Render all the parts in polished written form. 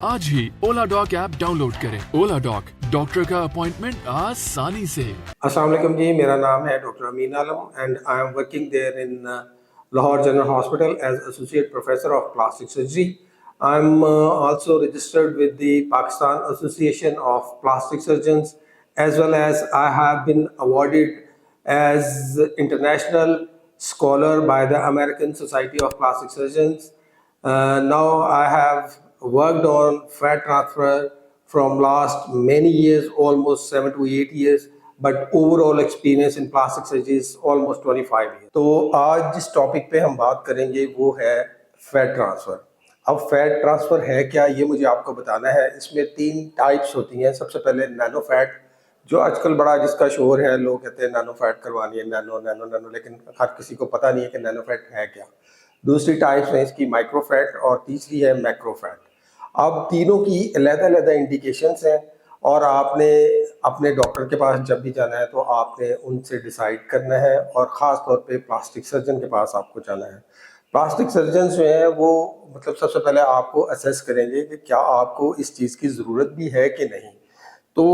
आज ही Ola doc app download करें। ओला डॉक, डॉक्टर का अपॉइंटमेंट आसानी से। अस्सलाम वालेकुम जी, मेरा नाम है doctor Amin Alam and I am working there in Lahore general hospital as associate professor of plastic surgery. I am also registered with the Pakistan Association of Plastic Surgeons, as well as I have been awarded as international scholar by the American Society of Plastic Surgeons. Now I have worked on fat transfer from last many years, almost 7 to 8 years, but overall experience in plastic surgery is almost 25 years. तो आज जिस topic पे हम बात करेंगे वो है fat transfer. अब फैट ट्रांसफ़र है क्या, ये मुझे आपको बताना है. इसमें 3 टाइप्स होती हैं. सबसे पहले नैनो फैट, जो आजकल बड़ा जिसका शोर है, लोग कहते हैं नैनो फैट करवानी है, नैनो नैनो नैनो, लेकिन हर किसी को पता नहीं है कि नैनो फैट है क्या. दूसरी टाइप्स है इसकी माइक्रो फैट और तीसरी है मैक्रो फैट. अब तीनों की अलग-अलग इंडिकेशंस हैं और आपने अपने डॉक्टर के पास जब भी जाना है तो आपने उनसे डिसाइड करना है और ख़ास तौर पे प्लास्टिक सर्जन के पास आपको जाना है. प्लास्टिक सर्जन जो हैं वो मतलब सबसे पहले आपको असेस करेंगे कि क्या आपको इस चीज़ की ज़रूरत भी है कि नहीं. तो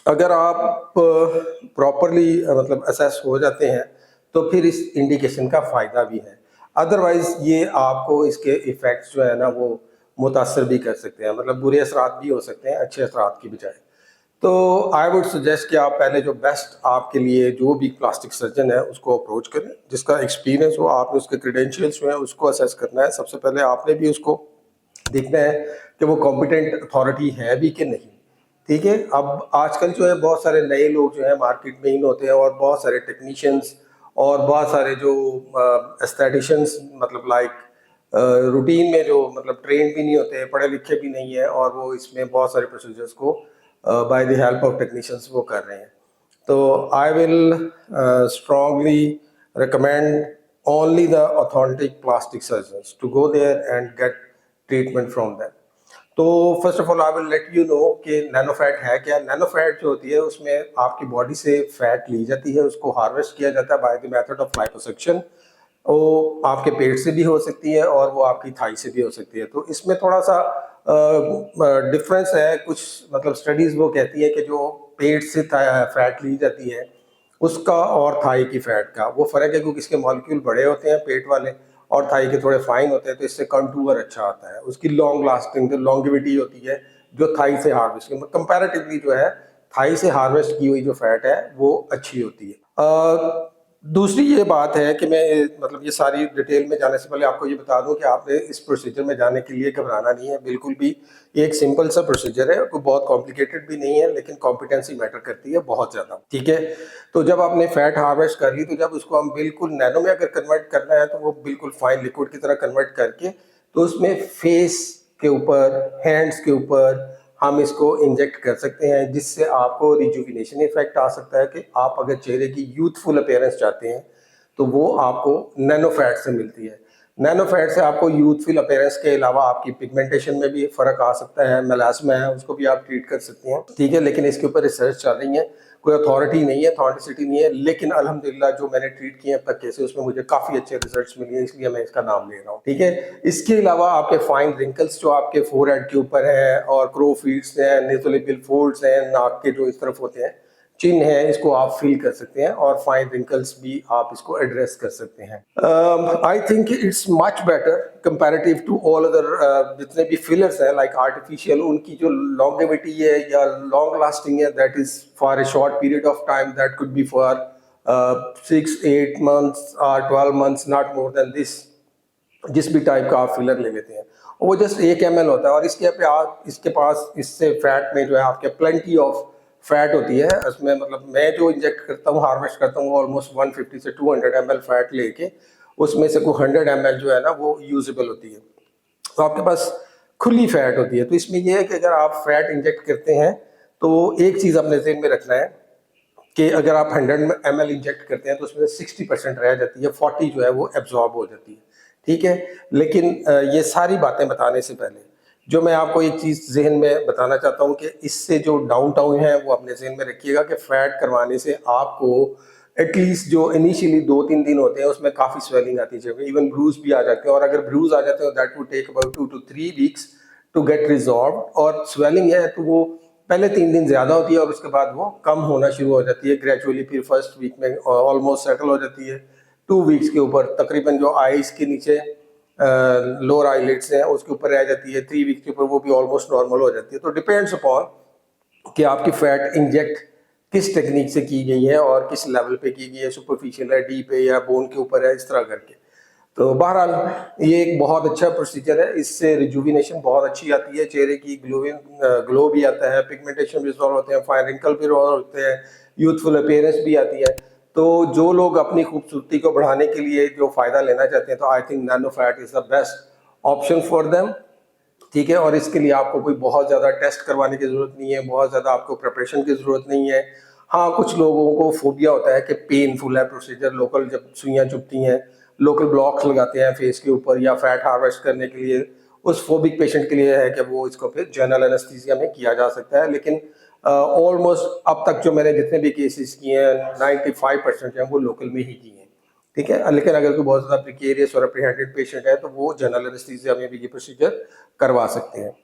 अगर आप प्रॉपरली मतलब असेस हो जाते हैं तो फिर इस इंडिकेशन का फ़ायदा भी है. अदरवाइज़ ये आपको इसके इफ़ेक्ट्स जो है ना वो मुतासर भी कर सकते हैं, मतलब बुरे असरात भी हो सकते हैं अच्छे असरात की बजाय. तो आई वुड सजेस्ट कि आप पहले जो बेस्ट आपके लिए जो भी प्लास्टिक सर्जन है उसको अप्रोच करें, जिसका एक्सपीरियंस हो. आपने उसके क्रेडेंशियल्स जो हैं उसको असेस करना है. सबसे पहले आपने भी उसको देखना है कि वो कॉम्पिटेंट अथॉरिटी है भी कि नहीं. ठीक है. अब आजकल जो है बहुत सारे नए लोग जो है मार्केट में इन होते हैं और बहुत सारे टेक्नीशियंस और बहुत सारे जो एस्थेटिशियंस मतलब लाइक रूटीन में जो मतलब ट्रेन भी नहीं होते, पढ़े लिखे भी नहीं है और वो इसमें बहुत सारे प्रोसीजर्स को by the help of technicians वो कर रहे हैं. तो I will strongly recommend only the authentic plastic surgeons to go there and get treatment from them. तो first of all I will let you know कि nano fat है क्या. Nano fat जो होती है उसमें आपकी बॉडी से फैट ली जाती है, उसको हार्वेस्ट किया जाता है by the method of liposuction. वो आपके पेट से भी हो सकती है और वो आपकी थाई से भी हो सकती है. तो इसमें थोड़ा सा डिफरेंस है. कुछ मतलब स्टडीज़ वो कहती है कि जो पेट से फैट ली जाती है उसका और थाई की फैट का वो फ़र्क है, क्योंकि इसके मॉलिक्यूल बड़े होते हैं पेट वाले और थाई के थोड़े फाइन होते हैं, तो इससे कंटूर अच्छा आता है. उसकी लॉन्ग लास्टिंग जो लॉन्गिविटी होती है जो थाई से हार्वेस्ट की कंपैरेटिवली जो है थाई से हार्वेस्ट की हुई जो फैट है वो अच्छी होती है. दूसरी ये बात है कि मैं मतलब ये सारी डिटेल में जाने से पहले आपको ये बता दूं कि आपने इस प्रोसीजर में जाने के लिए घबराना नहीं है बिल्कुल भी. ये एक सिंपल सा प्रोसीजर है, कोई बहुत कॉम्प्लिकेटेड भी नहीं है, लेकिन कॉम्पिटेंसी मैटर करती है बहुत ज़्यादा. ठीक है. तो जब आपने फैट हार्वेस्ट कर ली तो जब उसको हम बिल्कुल नैनो में अगर कन्वर्ट करना है तो वो बिल्कुल फाइन लिक्विड की तरह कन्वर्ट करके तो उसमें फेस के ऊपर, हैंड्स के ऊपर हम इसको इंजेक्ट कर सकते हैं, जिससे आपको रिजुविनेशन इफेक्ट आ सकता है कि आप अगर चेहरे की यूथफुल अपीयरेंस चाहते हैं तो वो आपको नैनो फैट से मिलती है. नैनो फैट से आपको यूथफुल अपीयरेंस के अलावा आपकी पिगमेंटेशन में भी फ़र्क आ सकता है. मेलास्मा है उसको भी आप ट्रीट कर सकते हैं. ठीक है. लेकिन इसके ऊपर रिसर्च चल रही है, कोई अथॉरिटी नहीं है, अथॉरिटी नहीं है, लेकिन अल्हम्दुलिल्लाह जो मैंने ट्रीट किए अब तक केसेस उसमें मुझे काफ़ी अच्छे रिजल्ट्स मिले हैं, इसलिए मैं इसका नाम ले रहा हूँ. ठीक है. इसके अलावा आपके फाइन रिंकल्स जो आपके फोरहेड के ऊपर हैं और क्रो फीट्स हैं, नेसोलेबियल फोल्ड्स हैं, नाक के जो इस तरफ होते हैं, चिन्ह है, इसको आप फील कर सकते हैं और फाइन रिंकल्स भी आप इसको एड्रेस कर सकते हैं. I think it's much better comparative to all other जितने भी फिलर्स हैं लाइक आर्टिफिशियल. उनकी जो लॉन्गेविटी है या लॉन्ग लास्टिंग है that is for a short period of time, that could be for 6-8 months और 12 months, not more than this. जिस भी टाइप का आप फिलर ले लेते हैं वो जस्ट 1 ml होता है और इसके पास इससे फैट में जो है आपके प्लेंटी ऑफ फैट होती है. उसमें मतलब मैं जो इंजेक्ट करता हूँ, हार्वेस्ट करता हूँ, ऑलमोस्ट 150 से 200 ml फैट लेके उसमें से कोई 100 ml जो है ना वो यूजेबल होती है. तो आपके पास खुली फैट होती है. तो इसमें यह है कि अगर आप फैट इंजेक्ट करते हैं तो एक चीज़ अपने ज़हन में रखना है कि अगर आप 100 ml इंजेक्ट करते हैं तो उसमें 60% रह जाती है, 40 जो है वो एब्जॉर्ब हो जाती है. ठीक है. लेकिन ये सारी बातें बताने से पहले जो मैं आपको एक चीज़ ज़हन में बताना चाहता हूँ कि इससे जो डाउन टाउन है वो अपने ज़हन में रखिएगा कि फैट करवाने से आपको एटलीस्ट जो इनिशियली 2-3 दिन होते हैं उसमें काफ़ी स्वेलिंग आती है, इवन ब्रूज भी आ जाते हैं, और अगर ब्रूज आ जाते हैं that would take about 2 to 3 weeks to get resolve, और स्वेलिंग है तो वो पहले 3 दिन ज़्यादा होती है और उसके बाद वो कम होना शुरू हो जाती है ग्रेजुअली, फिर फर्स्ट वीक में ऑलमोस्ट सेटल हो जाती है। 2 वीक्स के ऊपर तकरीबन जो आईज के नीचे लोअर आईलिड्स हैं उसके ऊपर रह जाती है, 3 वीक्स के ऊपर वो भी ऑलमोस्ट नॉर्मल हो जाती है। तो डिपेंड्स अपॉन कि आपकी फैट इंजेक्ट किस टेक्निक से की गई है और किस लेवल पे की गई है, सुपरफिशियल है, डीप है या बोन के ऊपर है, इस तरह करके। तो बहरहाल ये एक बहुत अच्छा प्रोसीजर है, इससे रिजुविनेशन बहुत अच्छी आती है, चेहरे की ग्लो भी आता है, पिगमेंटेशन भी रिजॉल्व होते हैं, फाइन रिंकल भी रिजॉल्व होते हैं, यूथफुल अपीयरेंस भी आती है। तो जो लोग अपनी खूबसूरती को बढ़ाने के लिए जो फ़ायदा लेना चाहते हैं तो I think nano fat is the best option for them. ठीक है, और इसके लिए आपको कोई बहुत ज़्यादा टेस्ट करवाने की ज़रूरत नहीं है, बहुत ज़्यादा आपको प्रिपरेशन की ज़रूरत नहीं है। हाँ, कुछ लोगों को फोबिया होता है कि पेनफुल है प्रोसीजर, लोकल जब सुइयाँ चुभती हैं, लोकल ब्लॉक्स लगाते हैं फेस के ऊपर या फैट हार्वेस्ट करने के लिए, उस फोबिक पेशेंट के लिए है कि वो इसको फिर जनरल एनेस्थीसिया में किया जा सकता है। लेकिन ऑलमोस्ट अब तक जो मैंने जितने भी केसेस किए हैं 95% जो हैं वो लोकल में ही किए हैं। ठीक है, लेकिन अगर कोई बहुत ज़्यादा प्रिकेरियस और अप्रीहेंडेड पेशेंट है तो वो जनरल एनेस्थीसिया में भी ये प्रोसीजर करवा सकते हैं।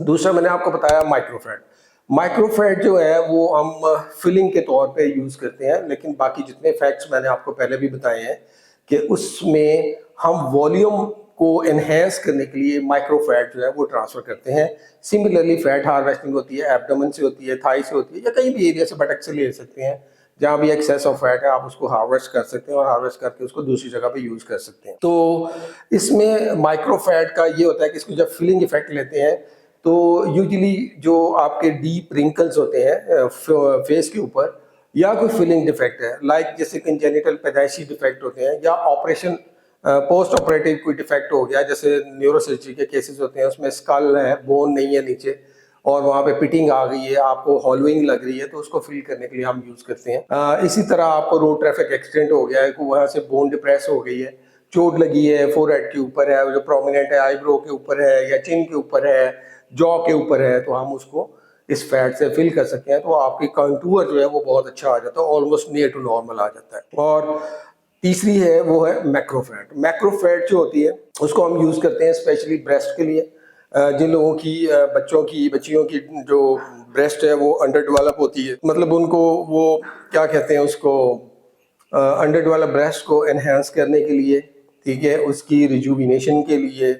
दूसरा मैंने आपको बताया माइक्रोफैट। माइक्रोफैट जो है वो हम फिलिंग के तौर पे यूज़ करते हैं, लेकिन बाकी जितने फैक्ट्स मैंने आपको पहले भी बताए हैं कि उसमें हम वॉल्यूम को एनहेंस करने के लिए माइक्रोफैट जो है वो ट्रांसफ़र करते हैं। सिमिलरली फैट हार्वेस्टिंग होती है, एब्डोमेन से होती है, थाई से होती है, या कहीं भी एरिया से बटक से ले सकते हैं। जहाँ भी एक्सेस ऑफ फैट है आप उसको हार्वेस्ट कर सकते हैं और हार्वेस्ट करके उसको दूसरी जगह पे यूज़ कर सकते हैं। तो इसमें माइक्रोफैट का ये होता है कि इसको जब फिलिंग इफेक्ट लेते हैं तो यूजुअली जो आपके डीप रिंकल्स होते हैं फेस के ऊपर, या कोई फिलिंग डिफेक्ट है, लाइक जैसे कंजेनिटल पैदाइशी डिफेक्ट होते हैं, या ऑपरेशन पोस्ट ऑपरेटिव कोई डिफेक्ट हो गया, जैसे न्यूरोसर्जरी के केसेस होते हैं उसमें स्कल है, बोन नहीं है नीचे और वहाँ पे पिटिंग आ गई है, आपको हॉलोइंग लग रही है, तो उसको फिल करने के लिए हम यूज़ करते हैं। इसी तरह आपको रोड ट्रैफिक एक्सीडेंट हो गया है, वहाँ से बोन डिप्रेस हो गई है, चोट लगी है, फोरहेड के ऊपर है, जो प्रोमिनेंट है आईब्रो के ऊपर है या चिन के ऊपर है, जॉ के ऊपर है, तो हम उसको इस फैट से फिल कर सकते हैं। तो आपकी कंटूर जो है वो बहुत अच्छा आ जाता है, ऑलमोस्ट नियर टू नॉर्मल आ जाता है। और तीसरी है वो है मैक्रोफैट। मैक्रोफैट जो होती है उसको हम यूज़ करते हैं स्पेशली ब्रेस्ट के लिए। जिन लोगों की बच्चियों की जो ब्रेस्ट है वो अंडर डेवलप होती है, मतलब उनको वो क्या कहते हैं उसको, अंडर डेवलप ब्रेस्ट को एनहेंस करने के लिए, ठीक है, उसकी रिजुविनेशन के लिए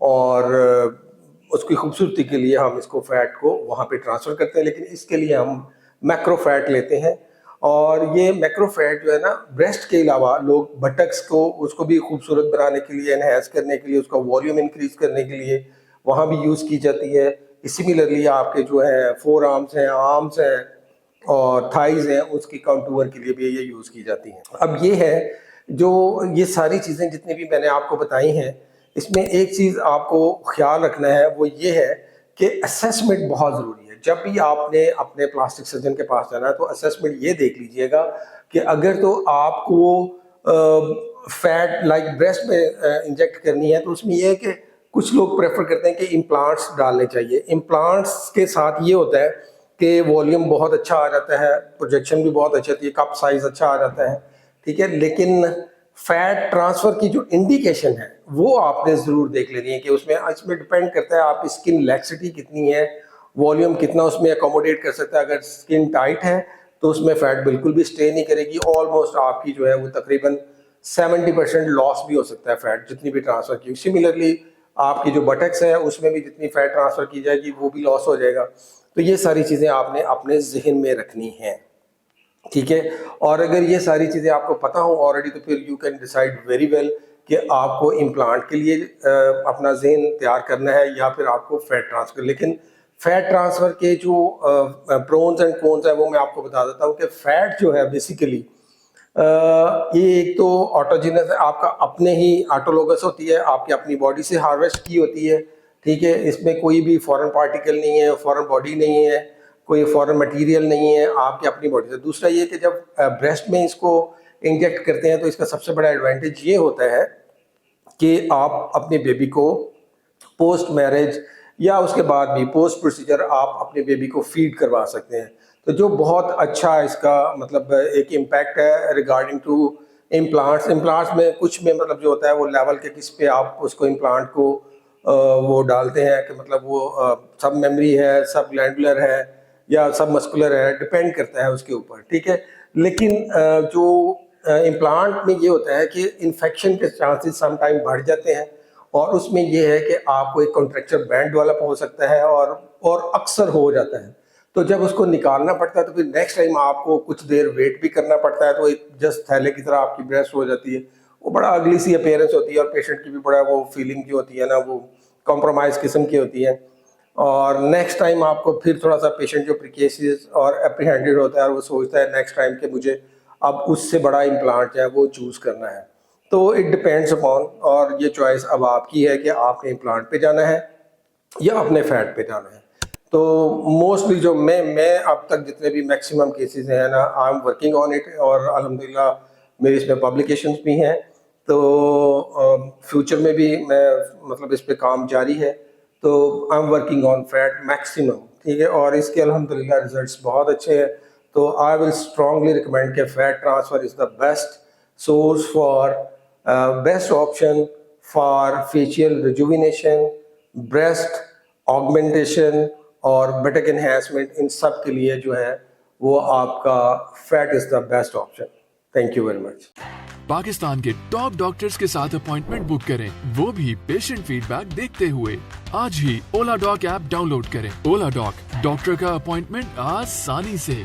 और उसकी खूबसूरती के लिए हम इसको फैट को वहाँ पे ट्रांसफ़र करते हैं। लेकिन इसके लिए हम मैक्रोफैट लेते हैं, और ये मैक्रोफैट जो है ना, ब्रेस्ट के अलावा लोग बटक्स को उसको भी खूबसूरत बनाने के लिए, एनहेंस करने के लिए, उसका वॉल्यूम इंक्रीज करने के लिए वहाँ भी यूज़ की जाती है। सिमिलरली आपके जो है फोर आर्म्स हैं, आर्म्स हैं और थाइज हैं, उसकी कंटूर के लिए भी ये यूज़ की जाती हैं। अब ये है जो ये सारी चीज़ें जितनी भी मैंने आपको बताई हैं, इसमें एक चीज़ आपको ख्याल रखना है, वो ये है कि असेसमेंट बहुत ज़रूरी है। जब भी आपने अपने प्लास्टिक सर्जन के पास जाना है तो असेसमेंट ये देख लीजिएगा कि अगर तो आपको फैट लाइक ब्रेस्ट में इंजेक्ट करनी है तो उसमें यह है कि कुछ लोग प्रेफर करते हैं कि इम्प्लांट्स डालने चाहिए। इम्प्लांट्स के साथ ये होता है कि वॉल्यूम बहुत अच्छा आ जाता है, प्रोजेक्शन भी बहुत अच्छी आती है, कप साइज अच्छा आ जाता है, ठीक है। लेकिन फैट ट्रांसफ़र की जो इंडिकेशन है वो आपने ज़रूर देख लेनी है कि इसमें डिपेंड करता है आपकी स्किन लैक्सिटी कितनी है, वॉल्यूम कितना उसमें अकोमोडेट कर सकता है। अगर स्किन टाइट है तो उसमें फैट बिल्कुल भी स्टे नहीं करेगी, ऑलमोस्ट आपकी जो है वो तकरीबन 70% लॉस भी हो सकता है फैट जितनी भी ट्रांसफ़र की। सिमिलरली आपकी जो बटक्स है उसमें भी जितनी फैट ट्रांसफ़र की जाएगी वो भी लॉस हो जाएगा। तो ये सारी चीज़ें आपने अपने जहन में रखनी हैं, ठीक है। और अगर ये सारी चीज़ें आपको पता हो ऑलरेडी तो फिर you can decide very well कि आपको इम्प्लांट के लिए अपना जहन तैयार करना है या फिर आपको फैट ट्रांसफ़र। लेकिन फैट ट्रांसफ़र के जो प्रोन्स एंड कॉन्स है वो मैं आपको बता देता हूँ कि फैट जो है बेसिकली ये एक तो ऑटोजिनस है, आपका अपने ही ऑटोलोगस होती है, आपकी अपनी बॉडी से हार्वेस्ट की होती है, ठीक है। इसमें कोई भी फॉरेन पार्टिकल नहीं है, फॉरेन बॉडी नहीं है, कोई फॉरेन मटेरियल नहीं है, आपकी अपनी बॉडी से। दूसरा ये कि जब ब्रेस्ट में इसको इंजेक्ट करते हैं तो इसका सबसे बड़ा एडवांटेज ये होता है कि आप अपने बेबी को पोस्ट मैरिज या उसके बाद भी पोस्ट प्रोसीजर आप अपने बेबी को फीड करवा सकते हैं। तो जो बहुत अच्छा इसका मतलब एक इम्पैक्ट है रिगार्डिंग टू इम्प्लांट्स में कुछ में मतलब जो होता है वो लेवल के किस पे आप उसको इम्प्लांट को वो डालते हैं कि मतलब वो सब मेमोरी है, सब ग्लैंडुलर है या सब मस्कुलर है, डिपेंड करता है उसके ऊपर, ठीक है। लेकिन जो इम्प्लांट में ये होता है कि इन्फेक्शन के चांसेस सम टाइम बढ़ जाते हैं, और उसमें ये है कि आपको एक कॉन्ट्रेक्चर बैंड डेवलप हो सकता है, और अक्सर हो जाता है। तो जब उसको निकालना पड़ता है तो फिर नेक्स्ट टाइम आपको कुछ देर वेट भी करना पड़ता है, तो एक जस्ट थैले की तरह आपकी ब्रेस्ट हो जाती है। वो बड़ा अगली सी अपीयरेंस होती है, और पेशेंट की भी बड़ा वो फीलिंग जो होती है ना, वो कॉम्प्रोमाइज़ किस्म की होती है। और नेक्स्ट टाइम आपको फिर थोड़ा सा पेशेंट जो प्रिकेशियस और एप्रीहेंडेड होता है, और वो सोचता है नेक्स्ट टाइम कि मुझे अब उससे बड़ा इम्प्लांट जो है वो चूज़ करना है। तो इट डिपेंड्स अपॉन, और ये चॉइस अब आपकी है कि आपने इम्प्लांट पे जाना है या अपने फैट पे जाना है। तो मोस्टली जो मैं अब तक जितने भी मैक्सिमम केसेस हैं ना, आई एम वर्किंग ऑन इट, और अल्हम्दुलिल्लाह मेरी इसमें पब्लिकेशंस भी हैं। तो फ्यूचर में भी मैं मतलब इस पे काम जारी है। तो आई am working on fat maximum, ठीक है, और इसके अल्हम्दुलिल्लाह रिजल्ट्स बहुत अच्छे हैं। तो आई विल स्ट्रांगली रिकमेंड कि fat transfer is the best source for, best option for facial rejuvenation, breast augmentation और बेटक एनहेंसमेंट। इन सब के लिए जो है वो आपका fat is the best option. Thank you very much. Pakistan के टॉप डॉक्टर्स के साथ अपॉइंटमेंट बुक करें, वो भी पेशेंट फीडबैक देखते हुए। आज ही ओला डॉक ऐप डाउनलोड करें। ओला डॉक, डॉक्टर का अपॉइंटमेंट आसानी से।